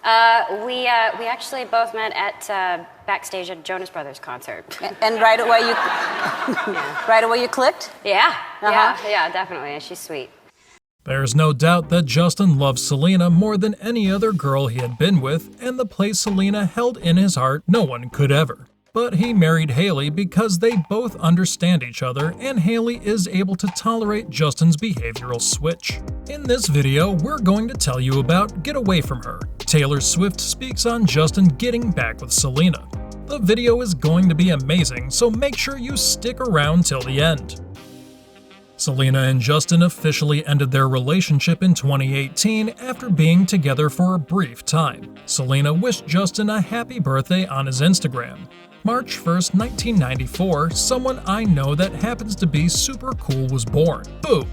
We actually both met at backstage at Jonas Brothers concert. And right away you, right away you clicked? Yeah, yeah, definitely. She's sweet. There's no doubt that Justin loves Selena more than any other girl he had been with, and the place Selena held in his heart no one could ever. But he married Hailey because they both understand each other, and Hailey is able to tolerate Justin's behavioral switch. In this video, we're going to tell you about Get Away From Her. Taylor Swift speaks on Justin getting back with Selena. The video is going to be amazing, so make sure you stick around till the end. Selena and Justin officially ended their relationship in 2018 after being together for a brief time. Selena wished Justin a happy birthday on his Instagram. March 1st, 1994, someone I know that happens to be super cool was born. Boom!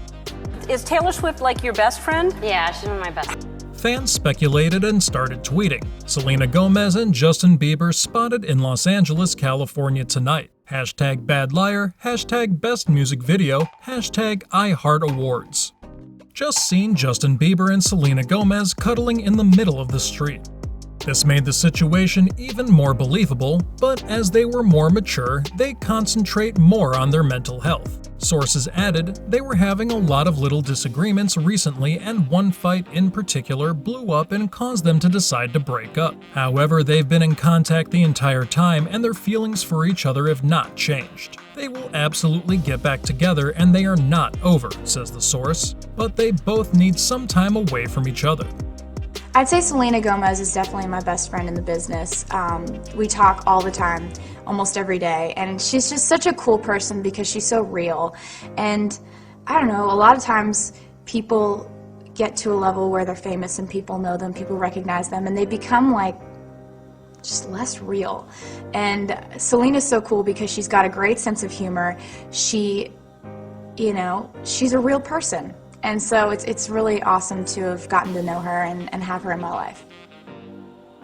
Is Taylor Swift like your best friend? Yeah, she's one of my best. Fans speculated and started tweeting. Selena Gomez and Justin Bieber spotted in Los Angeles, California tonight. Hashtag Bad Liar, hashtag Best Music Video, hashtag iHeartAwards. Just seen Justin Bieber and Selena Gomez cuddling in the middle of the street. This made the situation even more believable, but as they were more mature, they concentrate more on their mental health. Sources added they were having a lot of little disagreements recently, and one fight in particular blew up and caused them to decide to break up. However, they've been in contact the entire time, and their feelings for each other have not changed. They will absolutely get back together, and they are not over, says the source, but they both need some time away from each other. I'd say Selena Gomez is definitely my best friend in the business. We talk all the time, almost every day, and she's just such a cool person because she's so real. And I don't know, a lot of times people get to a level where they're famous and people know them, people recognize them, and they become like just less real. And Selena's so cool because she's got a great sense of humor. She, you know, she's a real person. And so it's really awesome to have gotten to know her and have her in my life.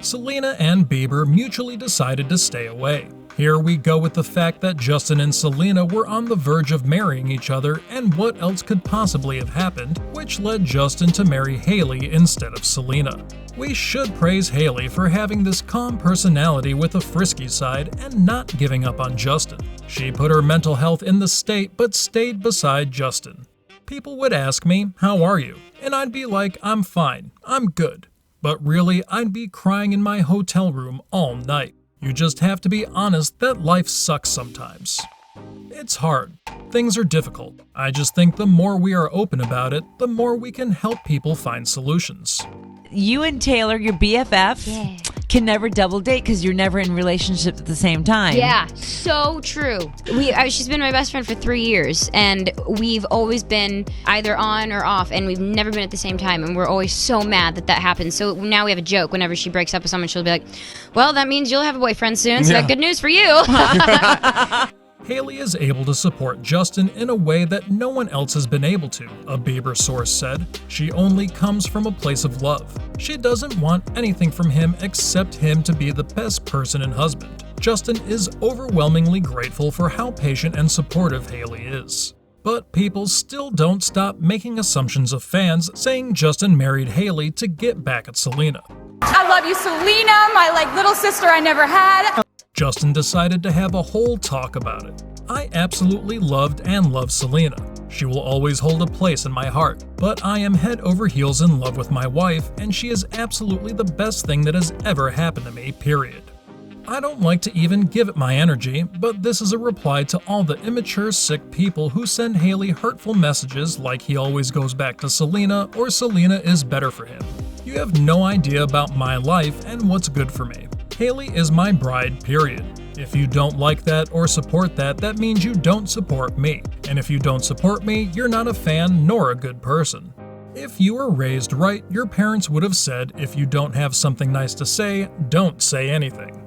Selena and Bieber mutually decided to stay away. Here we go with the fact that Justin and Selena were on the verge of marrying each other, and what else could possibly have happened, which led Justin to marry Hailey instead of Selena. We should praise Hailey for having this calm personality with a frisky side and not giving up on Justin. She put her mental health in the state but stayed beside Justin. People would ask me, "How are you?" And I'd be like, "I'm fine, I'm good." But really, I'd be crying in my hotel room all night. You just have to be honest that life sucks sometimes. It's hard. Things are difficult. I just think the more we are open about it, the more we can help people find solutions. You and Taylor, your BFF, can never double date because you're never in relationships at the same time. Yeah, so true. She's been my best friend for 3 years, and we've always been either on or off, and we've never been at the same time, and we're always so mad that happens. So now we have a joke. Whenever she breaks up with someone, she'll be like, "Well, that means you'll have a boyfriend soon, so good news for you." Hailey is able to support Justin in a way that no one else has been able to, a Bieber source said. She only comes from a place of love. She doesn't want anything from him except him to be the best person and husband. Justin is overwhelmingly grateful for how patient and supportive Hailey is. But people still don't stop making assumptions of fans, saying Justin married Hailey to get back at Selena. I love you, Selena, my little sister I never had. Justin decided to have a whole talk about it. "I absolutely loved and love Selena. She will always hold a place in my heart, but I am head over heels in love with my wife, and she is absolutely the best thing that has ever happened to me, period. I don't like to even give it my energy, but this is a reply to all the immature, sick people who send Hailey hurtful messages like he always goes back to Selena or Selena is better for him. You have no idea about my life and what's good for me. Hailey is my bride, period. If you don't like that or support that, that means you don't support me. And if you don't support me, you're not a fan nor a good person. If you were raised right, your parents would have said, if you don't have something nice to say, don't say anything."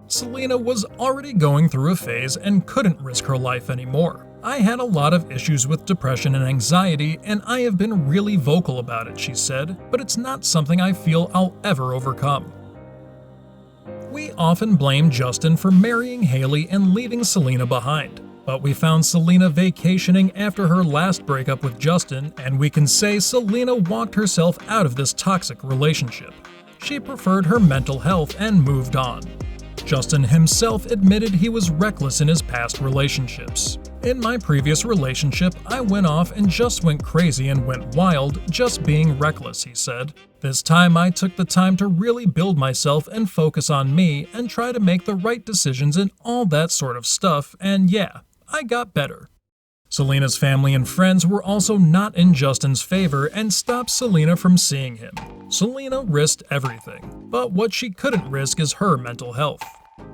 Selena was already going through a phase and couldn't risk her life anymore. "I had a lot of issues with depression and anxiety, and I have been really vocal about it," she said, "but it's not something I feel I'll ever overcome." We often blame Justin for marrying Hailey and leaving Selena behind, but we found Selena vacationing after her last breakup with Justin, and we can say Selena walked herself out of this toxic relationship. She preferred her mental health and moved on. Justin himself admitted he was reckless in his past relationships. In my previous relationship, I went off and just went crazy and went wild, just being reckless, he said. This time I took the time to really build myself and focus on me and try to make the right decisions and all that sort of stuff, and yeah, I got better. Selena's family and friends were also not in Justin's favor and stopped Selena from seeing him. Selena risked everything, but what she couldn't risk is her mental health.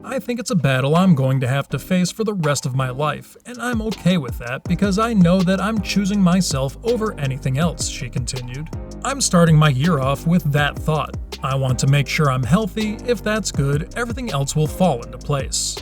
I think it's a battle I'm going to have to face for the rest of my life, and I'm okay with that because I know that I'm choosing myself over anything else, she continued. I'm starting my year off with that thought. I want to make sure I'm healthy. If that's good, everything else will fall into place.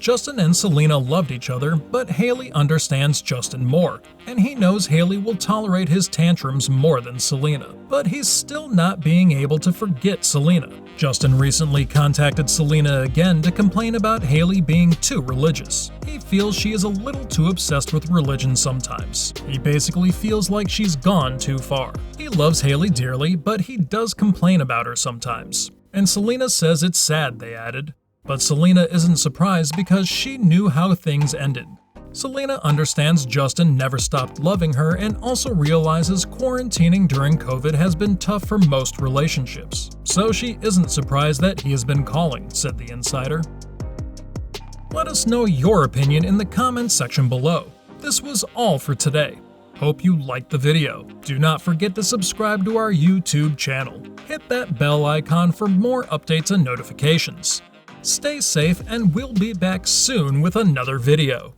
Justin and Selena loved each other, but Hailey understands Justin more, and he knows Hailey will tolerate his tantrums more than Selena, but he's still not being able to forget Selena. Justin recently contacted Selena again to complain about Hailey being too religious. He feels she is a little too obsessed with religion sometimes. He basically feels like she's gone too far. He loves Hailey dearly, but he does complain about her sometimes. And Selena says it's sad, they added. But Selena isn't surprised because she knew how things ended. Selena understands Justin never stopped loving her and also realizes quarantining during COVID has been tough for most relationships. So she isn't surprised that he has been calling, said the insider. Let us know your opinion in the comments section below. This was all for today. Hope you liked the video. Do not forget to subscribe to our YouTube channel. Hit that bell icon for more updates and notifications. Stay safe, and we'll be back soon with another video.